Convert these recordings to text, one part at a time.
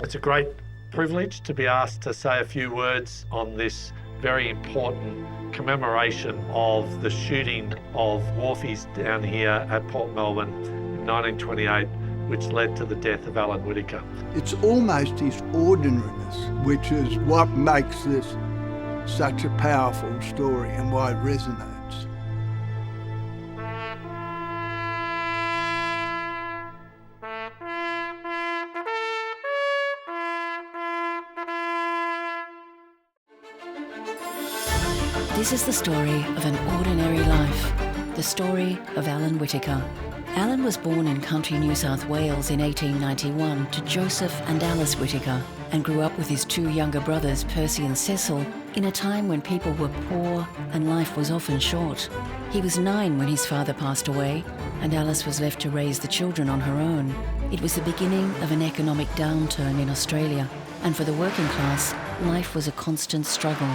It's a great privilege to be asked to say a few words on this very important commemoration of the shooting of wharfies down here at Port Melbourne in 1928, which led to the death of Allan Whittaker. It's almost his ordinariness, which is what makes this such a powerful story and why it resonates. This is the story of an ordinary life, the story of Allan Whittaker. Allan was born in country New South Wales in 1891 to Joseph and Alice Whittaker and grew up with his two younger brothers, Percy and Cecil, in a time when people were poor and life was often short. He was 9 when his father passed away and Alice was left to raise the children on her own. It was the beginning of an economic downturn in Australia, and for the working class, life was a constant struggle.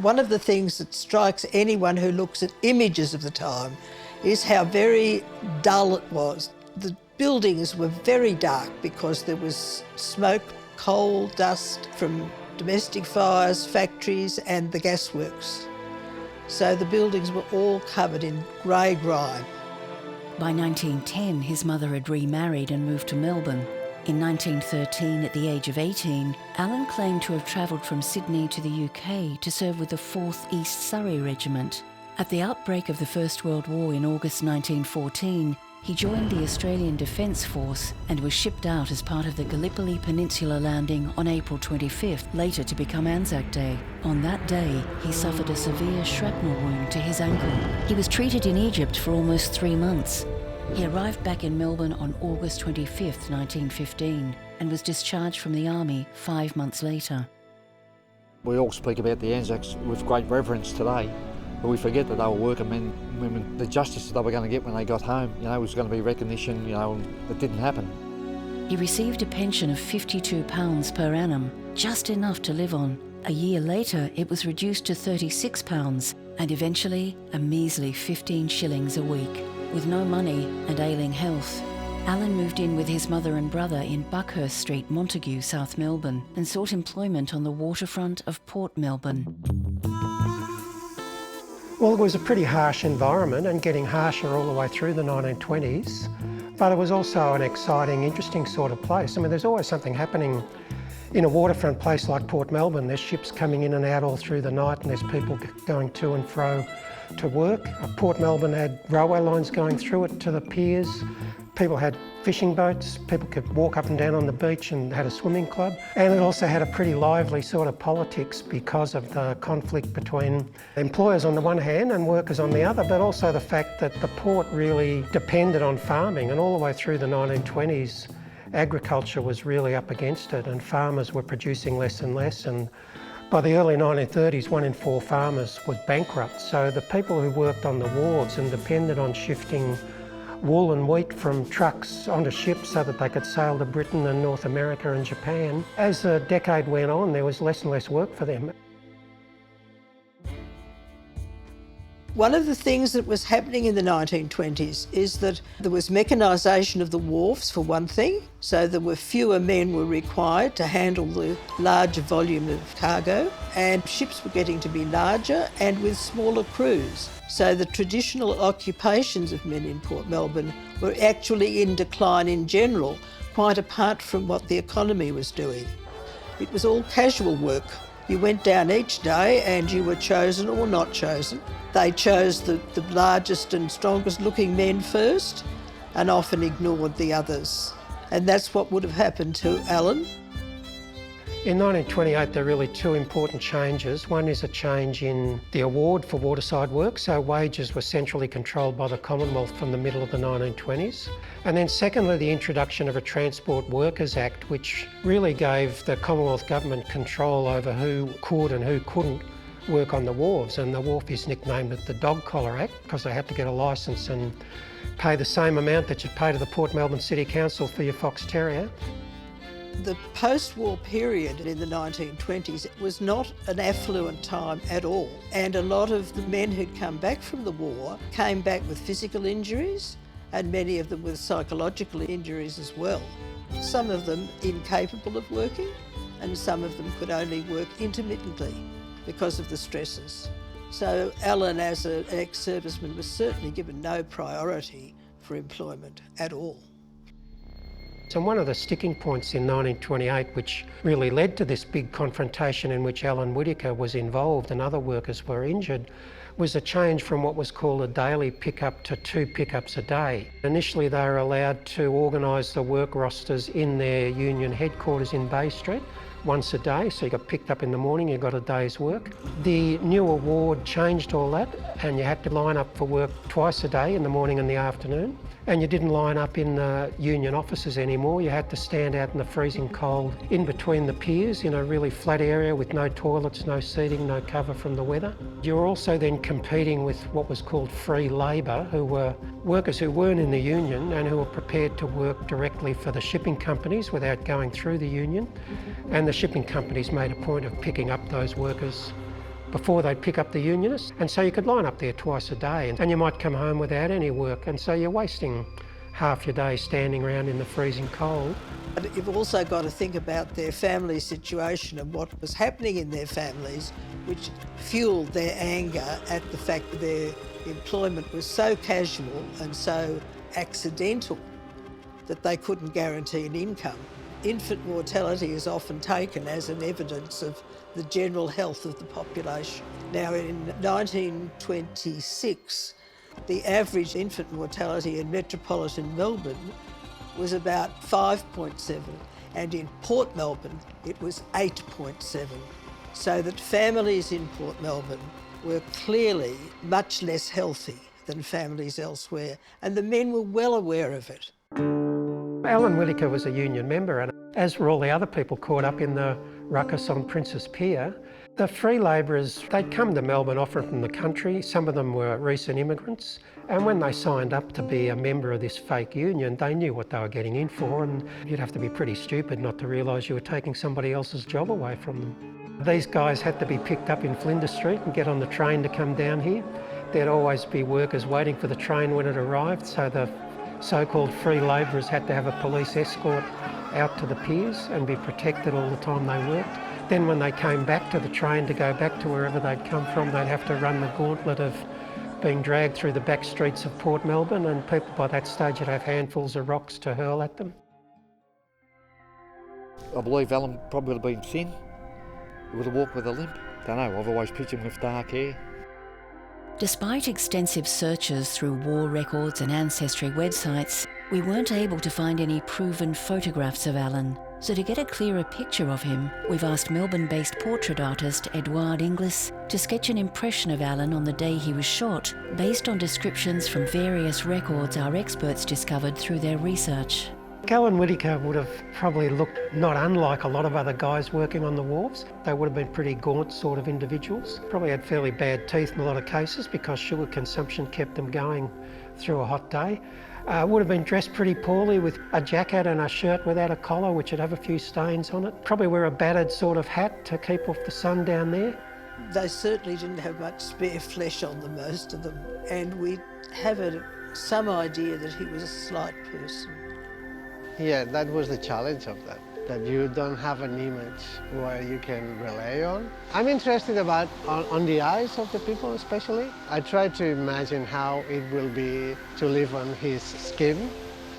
One of the things that strikes anyone who looks at images of the time is how very dull it was. The buildings were very dark because there was smoke, coal, dust from domestic fires, factories and the gasworks. So the buildings were all covered in grey grime. By 1910, his mother had remarried and moved to Melbourne. In 1913, at the age of 18, Allan claimed to have travelled from Sydney to the UK to serve with the 4th East Surrey Regiment. At the outbreak of the First World War in August 1914, he joined the Australian Defence Force and was shipped out as part of the Gallipoli Peninsula landing on April 25th, later to become Anzac Day. On that day, he suffered a severe shrapnel wound to his ankle. He was treated in Egypt for almost 3 months. He arrived back in Melbourne on August 25th, 1915, and was discharged from the Army 5 months later. We all speak about the Anzacs with great reverence today, but we forget that they were working men and women. The justice they were going to get when they got home, was going to be recognition, that didn't happen. He received a pension of £52 per annum, just enough to live on. A year later, it was reduced to £36 and eventually a measly 15 shillings a week. With no money and ailing health, Allan moved in with his mother and brother in Buckhurst Street, Montague, South Melbourne, and sought employment on the waterfront of Port Melbourne. Well, it was a pretty harsh environment and getting harsher all the way through the 1920s, but it was also an exciting, interesting sort of place. I mean, there's always something happening in a waterfront place like Port Melbourne. There's ships coming in and out all through the night and there's people going to and fro to work. Port Melbourne had railway lines going through it to the piers. People had fishing boats. People could walk up and down on the beach and had a swimming club. And it also had a pretty lively sort of politics because of the conflict between employers on the one hand and workers on the other, but also the fact that the port really depended on farming, and all the way through the 1920s agriculture was really up against it and farmers were producing less and less, and by the early 1930s, 1 in 4 farmers was bankrupt. So the people who worked on the wharves and depended on shifting wool and wheat from trucks onto ships so that they could sail to Britain and North America and Japan. As the decade went on, there was less and less work for them. One of the things that was happening in the 1920s is that there was mechanisation of the wharves, for one thing, so there were fewer men were required to handle the larger volume of cargo, and ships were getting to be larger and with smaller crews. So the traditional occupations of men in Port Melbourne were actually in decline in general, quite apart from what the economy was doing. It was all casual work. You went down each day and you were chosen or not chosen. They chose the largest and strongest looking men first and often ignored the others. And that's what would have happened to Allan. In 1928, there are really 2 important changes. One is a change in the award for waterside work, so wages were centrally controlled by the Commonwealth from the middle of the 1920s. And then secondly, the introduction of a Transport Workers Act, which really gave the Commonwealth Government control over who could and who couldn't work on the wharves. And the wharfies nicknamed it the Dog Collar Act because they had to get a licence and pay the same amount that you'd pay to the Port Melbourne City Council for your fox terrier. The post-war period in the 1920s was not an affluent time at all, and a lot of the men who'd come back from the war came back with physical injuries and many of them with psychological injuries as well. some of them incapable of working, and some of them could only work intermittently because of the stresses. So Allan, as an ex-serviceman, was certainly given no priority for employment at all. So one of the sticking points in 1928, which really led to this big confrontation in which Allan Whittaker was involved and other workers were injured, was a change from what was called a daily pickup to 2 pickups a day. Initially they were allowed to organise the work rosters in their union headquarters in Bay Street once a day, so you got picked up in the morning, you got a day's work. The new award changed all that, and you had to line up for work twice a day, in the morning and the afternoon. And you didn't line up in the union offices anymore. You had to stand out in the freezing cold in between the piers in a really flat area with no toilets, no seating, no cover from the weather. You were also then competing with what was called free labour, who were workers who weren't in the union and who were prepared to work directly for the shipping companies without going through the union. And the shipping companies made a point of picking up those workers before they'd pick up the unionists. And so you could line up there twice a day and you might come home without any work. And so you're wasting half your day standing around in the freezing cold. But you've also got to think about their family situation and what was happening in their families, which fueled their anger at the fact that their employment was so casual and so accidental that they couldn't guarantee an income. Infant mortality is often taken as an evidence of the general health of the population. Now, in 1926, the average infant mortality in metropolitan Melbourne was about 5.7, and in Port Melbourne it was 8.7. So that families in Port Melbourne were clearly much less healthy than families elsewhere, and the men were well aware of it. Allan Whittaker was a union member, and as were all the other people caught up in the ruckus on Princes Pier. The free labourers, they'd come to Melbourne often from the country. Some of them were recent immigrants, and when they signed up to be a member of this fake union, they knew what they were getting in for, and you'd have to be pretty stupid not to realise you were taking somebody else's job away from them. These guys had to be picked up in Flinders Street and get on the train to come down here. There'd always be workers waiting for the train when it arrived, so the so-called free labourers had to have a police escort out to the piers and be protected all the time they worked. Then when they came back to the train to go back to wherever they'd come from, they'd have to run the gauntlet of being dragged through the back streets of Port Melbourne, and people by that stage would have handfuls of rocks to hurl at them. I believe Allan probably would have been thin. He would have walked with a limp. Don't know, I've always pictured him with dark hair. Despite extensive searches through war records and ancestry websites, we weren't able to find any proven photographs of Allan. So to get a clearer picture of him, we've asked Melbourne-based portrait artist Edouard Inglis to sketch an impression of Allan on the day he was shot, based on descriptions from various records our experts discovered through their research. Allan Whittaker would have probably looked not unlike a lot of other guys working on the wharves. They would have been pretty gaunt sort of individuals. Probably had fairly bad teeth in a lot of cases because sugar consumption kept them going through a hot day. Would have been dressed pretty poorly with a jacket and a shirt without a collar, which would have a few stains on it. Probably wear a battered sort of hat to keep off the sun down there. They certainly didn't have much spare flesh on them, most of them, and we have some idea that he was a slight person. Yeah, that was the challenge of that you don't have an image where you can rely on. I'm interested about on the eyes of the people especially. I try to imagine how it will be to live on his skin.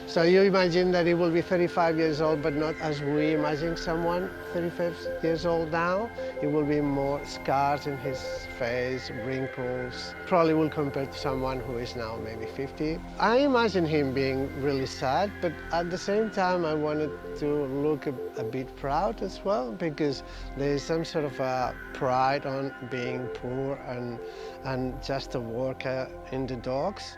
So you imagine that he will be 35 years old, but not as we imagine someone 35 years old now. It will be more scars in his face, wrinkles. Probably will compare to someone who is now maybe 50. I imagine him being really sad, but at the same time I wanted to look a bit proud as well, because there is some sort of a pride on being poor and just a worker in the docks.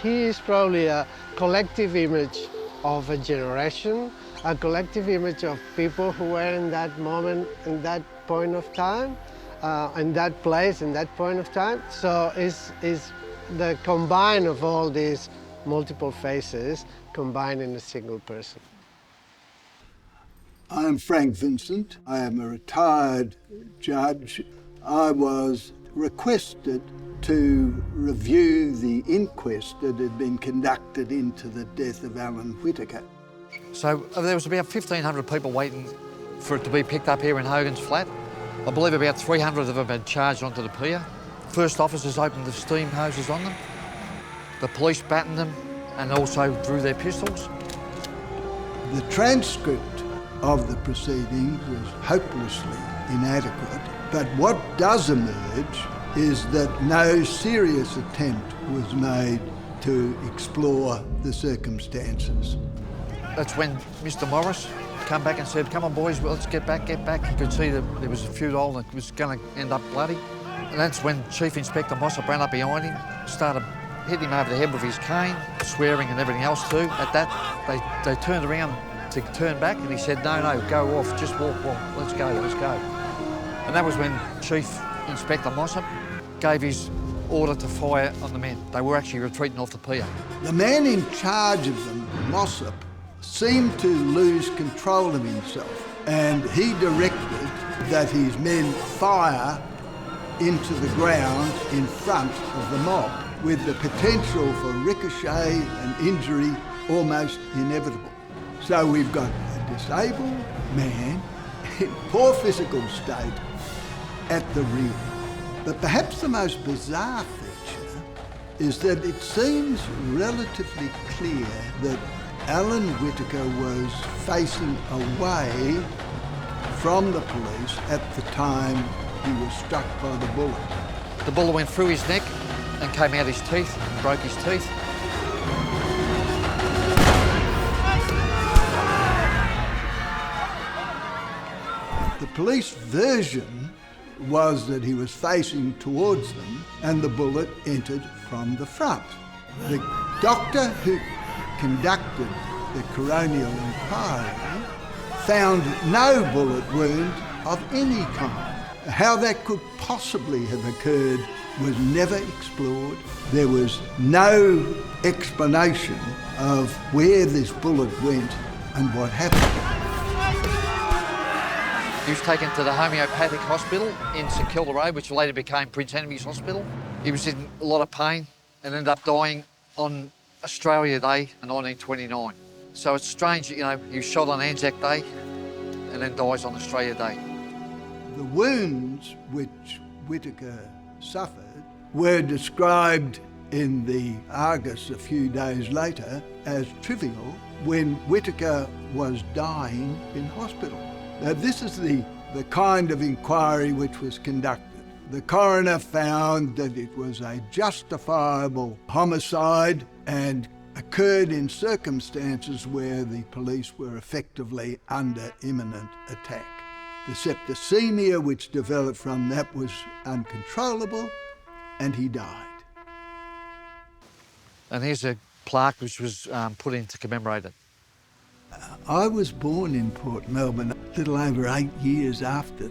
He is probably a collective image of a generation, a collective image of people who were in that moment, in that point of time, in that place, in that point of time. So is the combine of all these multiple faces combined in a single person. I am Frank Vincent. I am a retired judge. I was requested to review the inquest that had been conducted into the death of Allan Whittaker. So there was about 1,500 people waiting for it to be picked up here in Hogan's Flat. I believe about 300 of them had charged onto the pier. First officers opened the steam hoses on them. The police battened them and also drew their pistols. The transcript of the proceedings was hopelessly inadequate, but what does emerge is that no serious attempt was made to explore the circumstances. That's when Mr. Morris came back and said, "Come on boys, well, let's get back, get back." You could see that there was a futile and it was going to end up bloody. And that's when Chief Inspector Mossop ran up behind him, started hitting him over the head with his cane, swearing and everything else too. At that, they turned around to turn back and he said, "No, no, go off, just walk, let's go, let's go." And that was when Chief Inspector Mossop gave his order to fire on the men. They were actually retreating off the pier. The man in charge of them, Mossop, seemed to lose control of himself, and he directed that his men fire into the ground in front of the mob, with the potential for ricochet and injury almost inevitable. So we've got a disabled man in poor physical state at the rear. But perhaps the most bizarre feature is that it seems relatively clear that Allan Whittaker was facing away from the police at the time he was struck by the bullet. The bullet went through his neck and came out his teeth and broke his teeth. The police version was that he was facing towards them and the bullet entered from the front. The doctor who conducted the coronial inquiry found no bullet wound of any kind. How that could possibly have occurred was never explored. There was no explanation of where this bullet went and what happened. He was taken to the homeopathic hospital in St Kilda Road, which later became Prince Henry's Hospital. He was in a lot of pain and ended up dying on Australia Day in 1929. So it's strange, you know, he was shot on Anzac Day and then dies on Australia Day. The wounds which Whittaker suffered were described in the Argus a few days later as trivial when Whittaker was dying in hospital. Now, this is the kind of inquiry which was conducted. The coroner found that it was a justifiable homicide and occurred in circumstances where the police were effectively under imminent attack. The septicemia which developed from that was uncontrollable and he died. And here's a plaque which was put in to commemorate it. I was born in Port Melbourne a little over 8 years after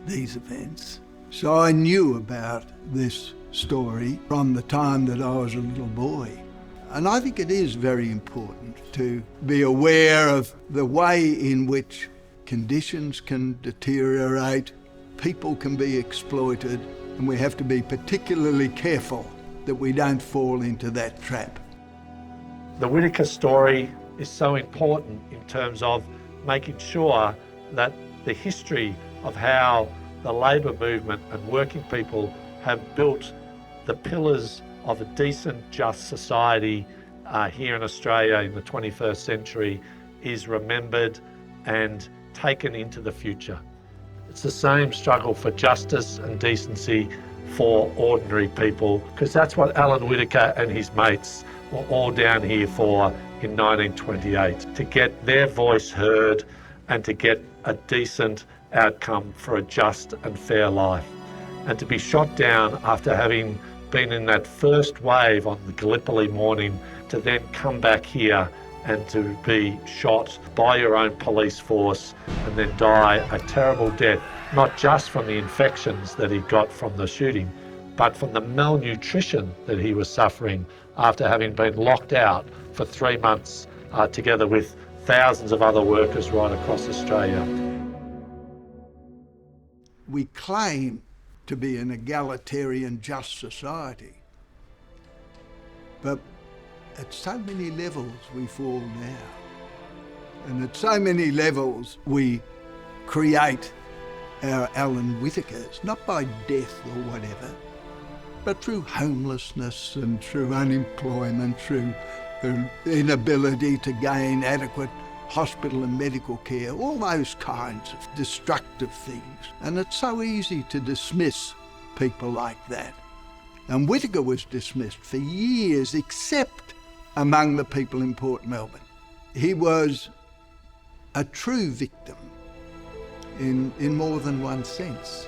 these events. So I knew about this story from the time that I was a little boy. And I think it is very important to be aware of the way in which conditions can deteriorate, people can be exploited, and we have to be particularly careful that we don't fall into that trap. The Whittaker story is so important in terms of making sure that the history of how the labour movement and working people have built the pillars of a decent, just society here in Australia in the 21st century is remembered and taken into the future. It's the same struggle for justice and decency for ordinary people, because that's what Allan Whittaker and his mates were all down here for in 1928, to get their voice heard and to get a decent outcome for a just and fair life. And to be shot down after having been in that first wave on the Gallipoli morning, to then come back here and to be shot by your own police force and then die a terrible death, not just from the infections that he got from the shooting, but from the malnutrition that he was suffering after having been locked out for 3 months together with thousands of other workers right across Australia. We claim to be an egalitarian, just society, but at so many levels we fall down. And at so many levels, we create our Allan Whittakers, not by death or whatever, but through homelessness and through unemployment, through the inability to gain adequate hospital and medical care, all those kinds of destructive things. And it's so easy to dismiss people like that. And Whittaker was dismissed for years, except among the people in Port Melbourne. He was a true victim in more than one sense.